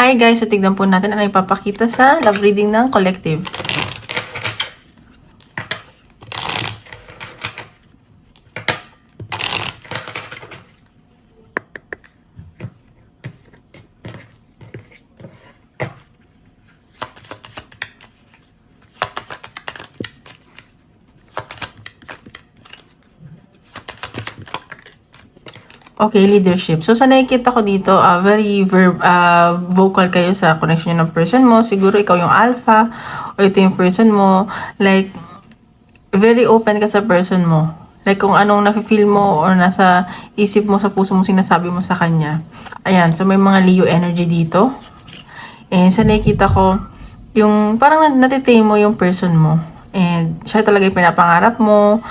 Hi guys, so tignan po natin ano ipapakita sa love reading ng collective. Okay, leadership. So, sa nakikita ko dito, very vocal kayo sa connection ng person mo. Siguro ikaw yung alpha o ito yung person mo. Like, very open ka sa person mo. Like, kung anong nafe-feel mo or nasa isip mo, sa puso mo, sinasabi mo sa kanya. Ayan, so may mga Leo energy dito. And sa nakikita ko, yung parang natitame mo yung person mo. And siya talaga yung pinapangarap mo.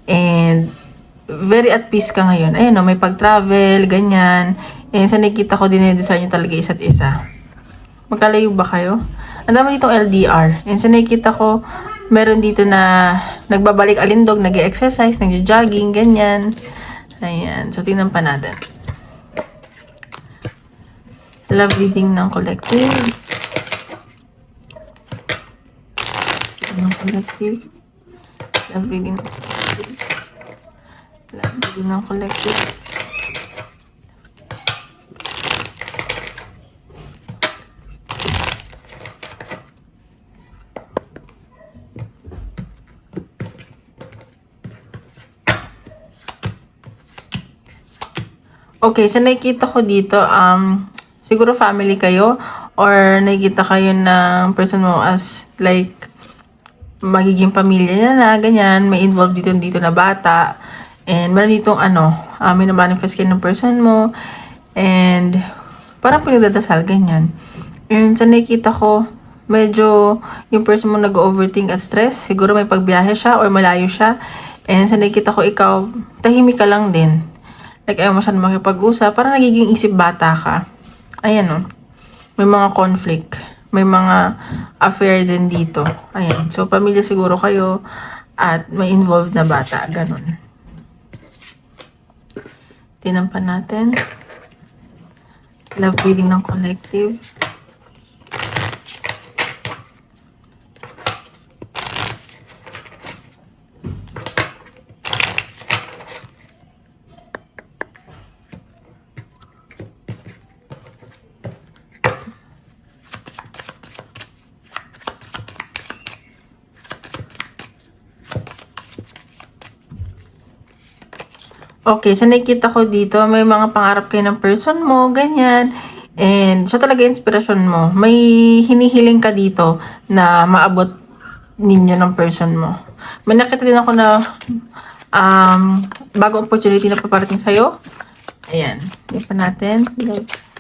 And very at peace ka ngayon. Ayan o, may pag-travel, ganyan. And sa nakikita ko, dinedesire nyo talaga isa't isa. Magkalayo ba kayo? Ang dami ditong LDR. And sa nakikita ko, meron dito na nagbabalik alindog, nag-exercise, nag-jogging, ganyan. Ayan. So, tingnan pa natin. Love reading ng collective. Ng collective. Love reading ng collective. Love reading ng collective. Okay, so nakikita ko dito, siguro family kayo or nakikita kayo ng person mo as like magiging pamilya niya na, ganyan, may involved dito na bata. And meron ditong may na-manifest kayo ng person mo. And parang pinagdadasal, ganyan. And sa nakikita ko, medyo yung person mo nag-overthink at stress. Siguro may pagbiyahe siya or malayo siya. And sa nakikita ko, ikaw, tahimik ka lang din. Like, ayaw mo siya makipag-usap. Parang nagiging isip bata ka. Ayan o. May mga conflict. May mga affair din dito. Ayan. So, pamilya siguro kayo at may involved na bata. Ganon. Tinampan natin. Love reading ng collective. Okay, so nakikita ko dito, may mga pangarap kayo ng person mo, ganyan. And siya talaga inspirasyon mo. May hinihiling ka dito na maabot ninyo ng person mo. May nakita din ako na bagong opportunity na paparating sa'yo. Ayan. Hindi pa natin.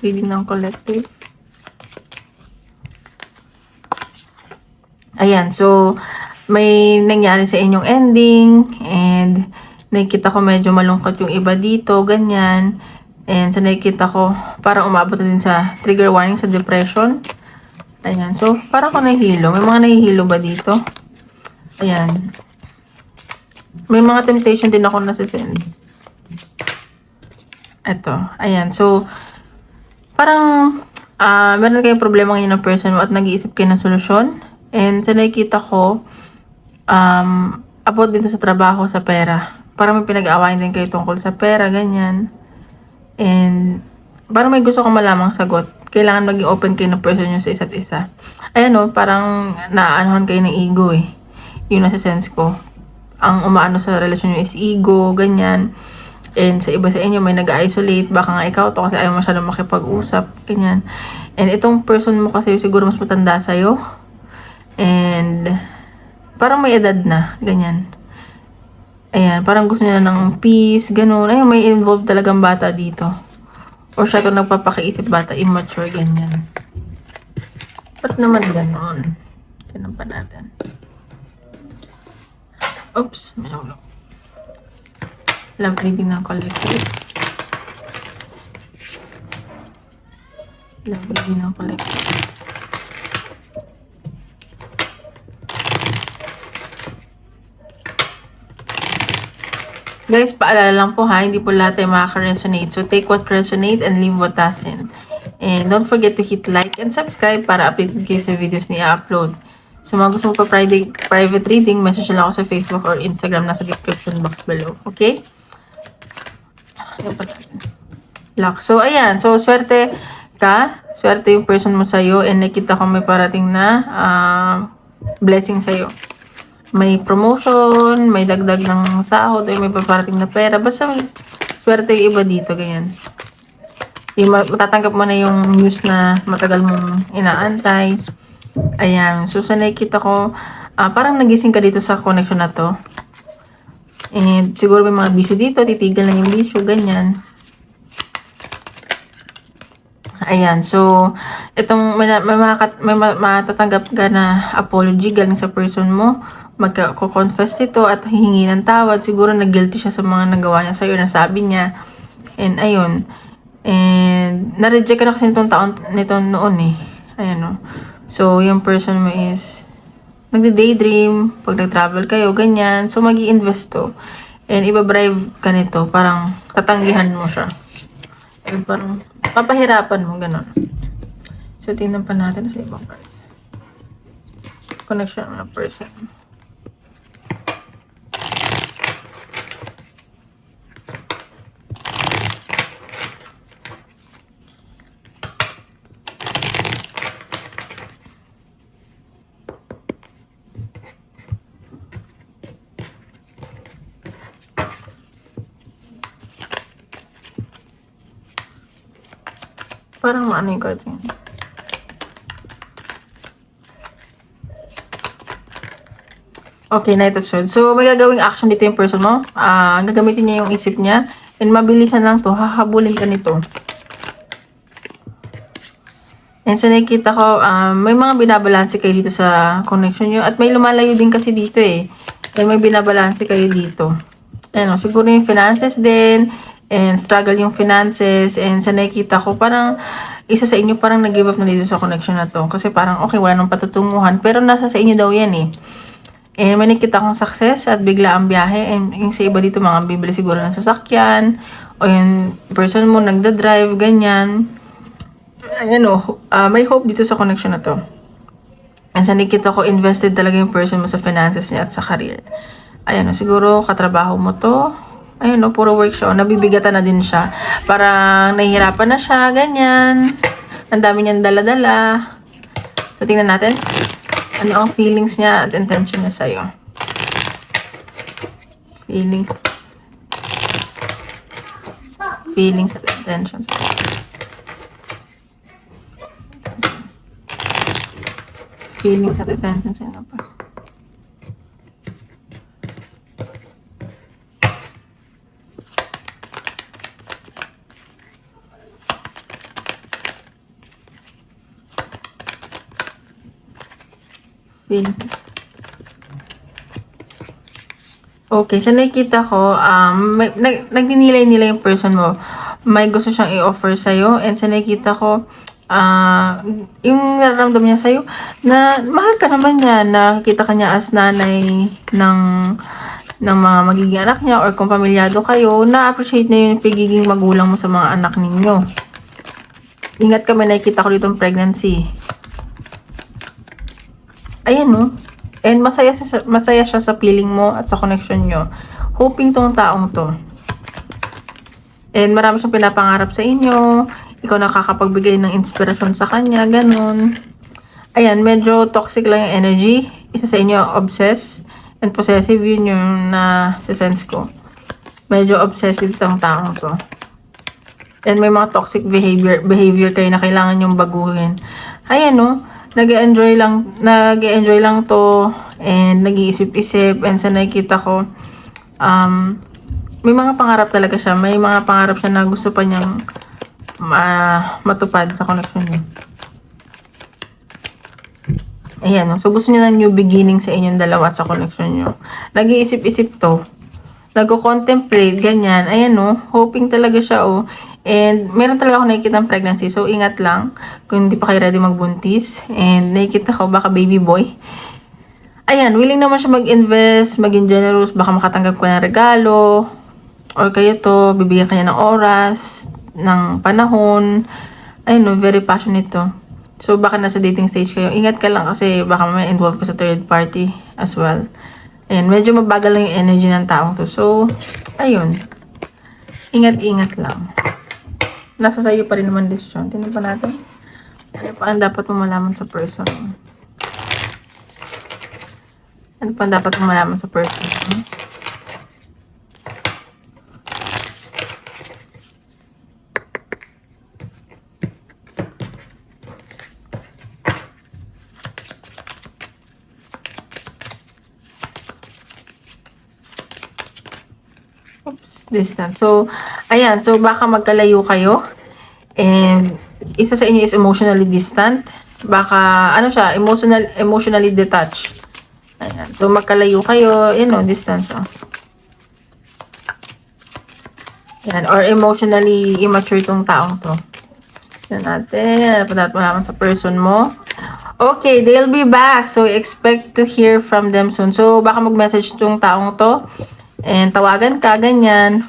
Reading ng collective. Ayan. So, may nangyari sa inyong ending. And nakikita ko medyo malungkot yung iba dito, ganyan. And sa nakikita ko, parang umabot na din sa trigger warning sa depression. Ayan. So, parang ako nahihilo. May mga nahihilo ba dito? Ayan. May mga temptation din ako nasa-sense. Ito. Ayan. So, parang meron kayong problema ngayon ng person mo at nag-iisip kayo ng solusyon. And sa nakikita ko, about dito sa trabaho, sa pera. Parang may pinag-aawayan din kayo tungkol sa pera, ganyan. And parang may gusto kong malamang sagot. Kailangan maging open kayo ng person nyo sa isa't isa. Ayan o, parang naaanohan kayo ng ego eh. Yung nasa sense ko. Ang umaano sa relasyon nyo is ego, ganyan. And sa iba sa inyo may nag-isolate. Baka nga ikaw to kasi ayaw masyadong makipag-usap, ganyan. And itong person mo kasi siguro mas matanda sa'yo. And parang may edad na, ganyan. Ayan, parang gusto niya ng peace, ganun. Ayun, may involved talagang bata dito. Or siya ito nagpapakiisip bata, immature, ganyan. Ba't naman ganun? Tinan pa natin. Oops, may ulo. Love reading ng collective. Love reading ng collective. Guys, paalala lang po ha, hindi po lahat ay makaka-resonate. So, take what resonate and leave what doesn't. And don't forget to hit like and subscribe para updated kayo sa videos ni i-upload. Sa mga gusto mo pa private reading, message lang ako sa Facebook or Instagram, nasa description box below. Okay? Luck. So, ayan. So, swerte ka. Swerte yung person mo sa'yo. And nakita ko may parating na blessing sa'yo. May promotion, may dagdag ng sahod, o may paparating na pera. Basta swerte yung iba dito. Ganyan. Yung matatanggap mo na yung news na matagal mong inaantay. Ayan. So, sa nakikita ko, parang nagising ka dito sa connection na to. And siguro may mga bisyo dito. Titigil na yung bisyo. Ganyan. Ayan. So, itong may matatanggap ka na apology galing sa person mo. Magko-confess ito at hihingi ng tawad. Siguro nag-guilty siya sa mga nagawa niya sa'yo. Nasabi niya. And ayun. And, na-reject ka na kasi nitong taon nito noon eh. Ayan o. So, yung person mo is, nagde-daydream, pag nag-travel kayo, ganyan. So, mag-i-invest to. And, ibabribe ka nito. Parang, tatanggihan mo siya. And, parang, papahirapan mo, gano'n. So, tingnan pa natin sa ibang cards. Connection ng person. Parang maano yung cards yun. Okay, Knight of Swords. So, may gagawing action dito yung person mo. Gagamitin niya yung isip niya. And mabilisan lang to. Hahabulin ka nito. And sa nakikita ko, may mga binabalanse kayo dito sa connection nyo. At may lumalayo din kasi dito eh. And may binabalanse kayo dito. Ano, siguro yung finances din. And struggle yung finances. And sa nakikita ko, parang isa sa inyo parang nag-give up na dito sa connection na to. Kasi parang okay, wala nang patutunguhan. Pero nasa sa inyo daw yan eh. And may nakita kong success at bigla ang biyahe. And yung sa iba dito, mga bibili siguro ng sasakyan. O yung person mo nagda-drive, ganyan. Ayan o, may hope dito sa connection na to. And sa nakita ko, invested talaga yung person mo sa finances niya at sa career. Ayan o, siguro katrabaho mo to. Ayun no, puro work siya. Nabibigatan na din siya. Parang nahihirapan na siya, ganyan. Ang dami niyang dala-dala. So, tingnan natin. Ano ang feelings niya at intention niya sa'yo. Feelings. Feelings at intentions. Feelings at intentions sa'yo. Okay, so nakikita ko, nagninilay-nilay yung person mo. May gusto siyang i-offer sa'yo. And sa nakikita ko, yung nararamdaman niya sa'yo, na mahal ka naman niya, nakikita ka niya as nanay ng mga magiging anak niya or kung pamilyado kayo, na-appreciate niya yung pagiging magulang mo sa mga anak ninyo. Ingat ka, may nakikita ko dito pregnancy. Ayan no. And masaya siya sa feeling mo at sa connection nyo. Hoping tong taong to. And marami siyang pinapangarap sa inyo. Ikaw nakakapagbigay ng inspirasyon sa kanya. Ganun. Ayan, medyo toxic lang yung energy. Isa sa inyo, obsessed and possessive. Yun yung sense ko. Medyo obsessive tong taong to. And may mga toxic behavior kayo na kailangan yung baguhin. Ayan no. Nag-enjoy lang to and nag-iisip-isip and sa nakikita ko may mga pangarap talaga siya, may mga pangarap siya na gusto pa niyang matupad sa connection niya. Ayan, so gusto niya ng new beginning sa inyong dalawa at sa connection niyo. Nag-iisip-isip to, nagko-contemplate, ganyan. Ayan no, hoping talaga siya And meron talaga ako nakikita ng pregnancy. So, ingat lang kung hindi pa kayo ready magbuntis. And nakikita ko baka baby boy. Ayan, willing naman siya mag-invest, maging generous. Baka makatanggap ko ng regalo. Or kayo to, bibigyan kanya ng oras, ng panahon. ayun no, very passionate to. So, baka nasa dating stage kayo. Ingat ka lang kasi baka may involve ka sa third party as well. Ayan, medyo mabagal lang yung energy ng taong to. So, ayun. Ingat-ingat lang. Nasa sa'yo pa rin naman desisyon. Tingnan pa natin. Ano pa ang dapat mo malaman sa person? Ano pa ang dapat mo malaman sa person? Oops, distance. So, ayan. So, baka magkalayo kayo. And, isa sa inyo is emotionally distant. Baka, ano siya, emotionally detached. Ayan. So, magkalayo kayo. You know, distance. Oh. Ayan. Or emotionally immature tong taong to. Yan natin. Dapat malaman sa person mo. Okay, they'll be back. So, expect to hear from them soon. So, baka mag-message tong taong to. And tawagan ka, ganyan.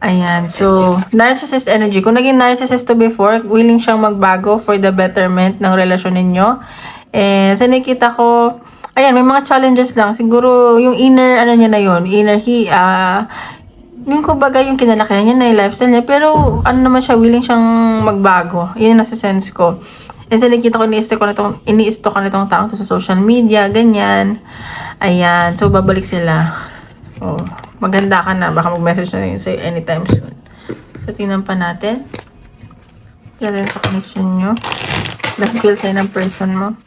Ayan. So, narcissist energy. Kung naging narcissist to before, willing siyang magbago for the betterment ng relasyon ninyo. And sa nakita ko, ayan, may mga challenges lang. Siguro, yung inner, ano niya na yun, yung kumbaga yung kinalakihan niya na yung lifestyle niya. Pero, ano naman siya, willing siyang magbago. Yun yung nasa sense ko. And sa nakita ko, ini-stalk ko nitong taong to sa social media, ganyan. Ayan. So, babalik sila. Oh, maganda ka na. Baka mag-message na rin sa'yo anytime soon. So, tingnan pa natin. Tingnan sa connection nyo. Na-feel sa'yo ng person mo.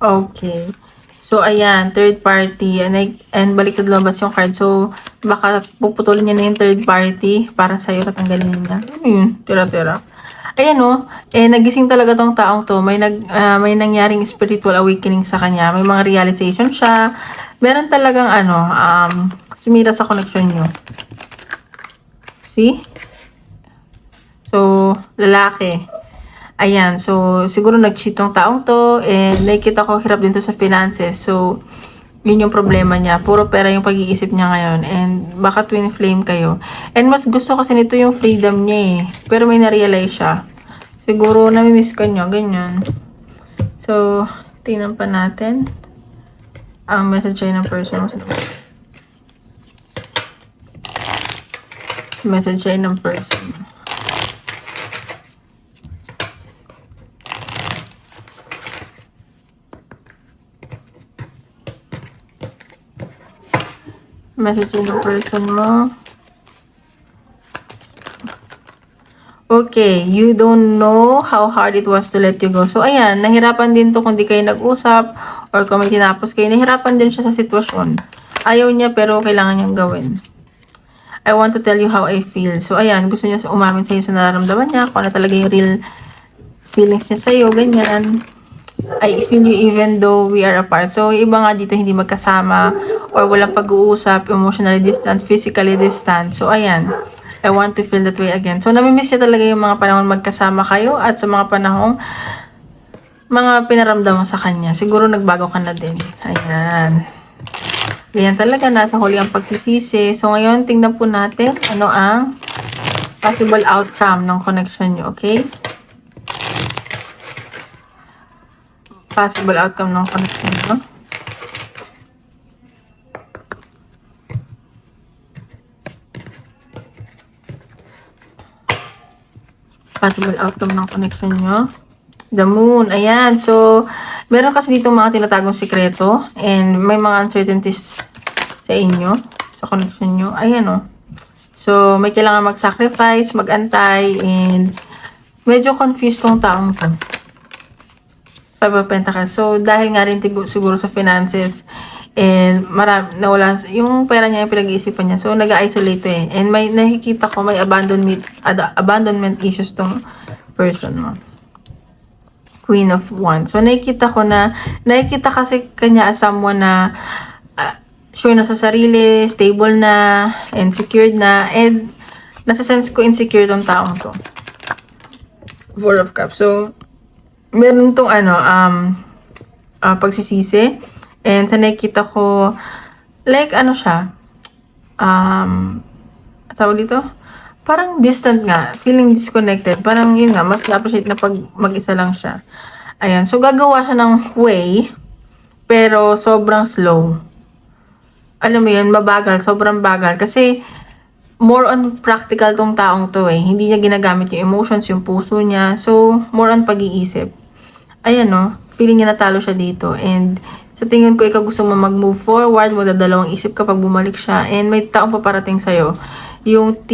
Okay. So, ayan, third party, and baliktad lumabas yung card. So, baka puputulin niya na yung third party para sa'yo, tatanggalin niya. Ano yun? Tira-tira. Ayan o, nagising talaga tong taong to. May nangyaring spiritual awakening sa kanya. May mga realization siya. Meron talagang sumira sa connection nyo. See? So, lalaki. Ayan, so, siguro nag-cheat tong taong to, and nakikita ko hirap din to sa finances. So, yun yung problema niya. Puro pera yung pag-iisip niya ngayon, and baka twin flame kayo. And mas gusto kasi nito yung freedom niya eh. Pero may na-realize siya. Siguro namimiss ka nyo, ganyan. So, tingnan pa natin ang message sa'yo ng person. Message sa'yo ng person. Message yung person mo. Okay, you don't know how hard it was to let you go. So, ayan, nahirapan din to kung di kayo nag-usap or kung may tinapos kayo. Nahirapan din siya sa sitwasyon. Ayaw niya pero kailangan niyang gawin. I want to tell you how I feel. So, ayan, gusto niya umamin sa'yo sa nararamdaman niya. Kung ano talaga yung real feelings niya sa'yo, ganyan. I feel you even though we are apart. So, yung iba nga dito hindi magkasama or walang pag-uusap, emotionally distant, physically distant. So, ayan. I want to feel that way again. So, namimiss niya talaga yung mga panahon magkasama kayo at sa mga panahong mga pinaramdam mo sa kanya. Siguro nagbago ka na din. Ayan. Ganyan talaga. Nasa huli ang pagsisisi. So, ngayon, tingnan po natin ano ang possible outcome ng connection nyo. Okay? Possible outcome ng connection nyo. Possible outcome ng connection nyo. The moon. Ayan. So, meron kasi dito mga tinatagong sikreto and may mga uncertainties sa inyo, sa connection nyo. Ayan o. So, may kailangan mag-sacrifice, mag-antay, and medyo confused tong taong to. Five of Pentacles. So, dahil nga rin siguro sa finances, and nawala, yung pera niya yung pinag-iisipan niya. So, nag-isolate eh. And may nakikita ko, may abandonment issues tong person mo. Queen of Wands. So, nakikita kasi kanya as someone na sure na sa sarili, stable na, and secured na, and nasa sense ko insecure tong taong to. Four of Cups. So, meron tong pagsisisi. And sa nakikita ko, like siya, tawag dito, parang distant nga, feeling disconnected. Parang yun nga, mas na-appreciate na pag mag-isa lang siya. Ayan, so gagawa siya ng way, pero sobrang slow. Alam mo yun, mabagal, sobrang bagal. Kasi, more on practical tong taong to eh. Hindi niya ginagamit yung emotions, yung puso niya. So, more on pag-iisip. Ayan no, feeling niya natalo siya dito. And, sa tingin ko, ikaw gusto mo mag-move forward, magdadalawang isip kapag bumalik siya. And may taong paparating sa'yo. Yung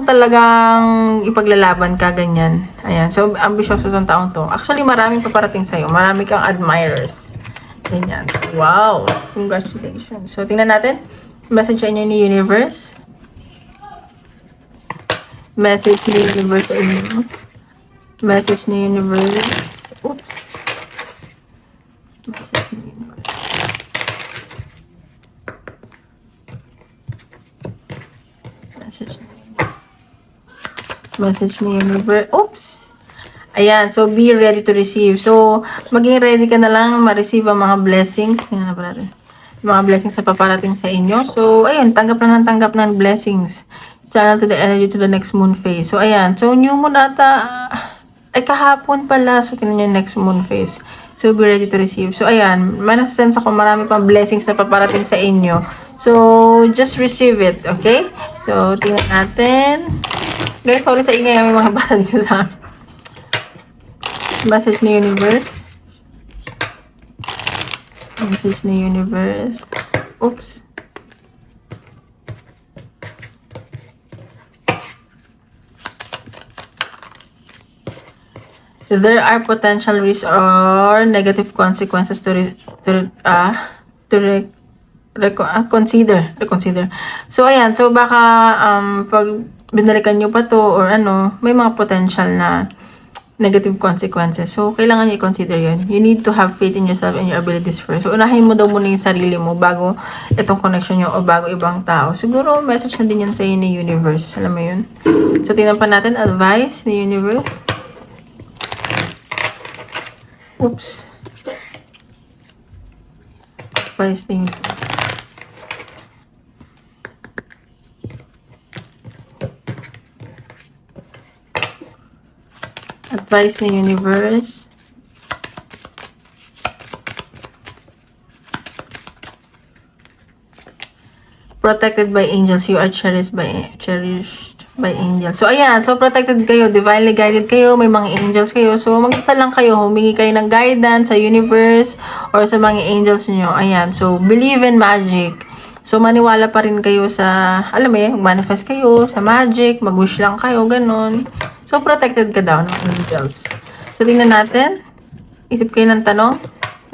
talagang ipaglalaban ka, ganyan. Ayan, so ambisyoso tong taong to. Actually, maraming paparating sa'yo. Marami kang admirers. Ganyan. Wow! Congratulations. So, tingnan natin. Message sa inyo ni Universe. Message ni Universe sa inyo. Message ni Universe. Oops. Message ni Universe. Message ni Universe. Oops. Ayan. So, be ready to receive. So, maging ready ka na lang ma-receive ang mga blessings. Tingnan na pala rin. Mga blessings na paparating sa inyo. So, ayan, tanggap ng blessings. Channel to the energy to the next moon phase. So, ayan. So, new moon ata, ay kahapon pala. So, tinan nyo yung next moon phase. So, be ready to receive. So, ayan, may nasa-sense ako marami pang blessings na paparating sa inyo. So, just receive it, okay? So, tingnan natin. Guys, sorry sa ingay, may mga bata dito sa amin. Message ni Universe. Message ni Universe. Oops. So there are potential risks or negative consequences to reconsider. So ayan, so baka pag binalikan nyo pa to or may mga potential na negative consequences. So, kailangan nyo i-consider yun. You need to have faith in yourself and your abilities first. So, unahin mo daw muna yung sarili mo bago itong connection nyo o bago ibang tao. Siguro, message na din yan sa'yo ni Universe. Alam mo yun? So, tingnan pa natin. Advice ni Universe. Oops. Advice ni Universe. Advice ni Universe. Protected by angels. You are cherished by angels. So, ayan. So, protected kayo. Divinely guided kayo. May mga angels kayo. So, mag-isa lang kayo. Humingi kayo ng guidance sa universe or sa mga angels nyo. Ayan. So, believe in magic. So, maniwala pa rin kayo sa, alam mo yun, manifest kayo sa magic, mag-wish lang kayo, ganun. So, protected ka daw ng angels. So, tingnan natin. Isip kayo ng tanong.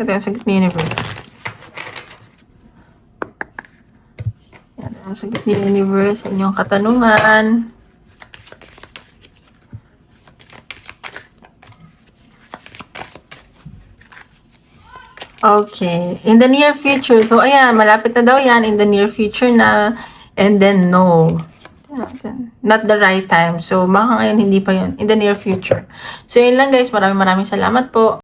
Ito yung sagot ni Universe. Ito yung sagot ni Universe. Inyong katanungan. Okay. In the near future. So, ayan. Malapit na daw yan. In the near future na. And then, no. Not the right time. So, baka ngayon hindi pa yun. In the near future. So, yun lang guys. Maraming salamat po.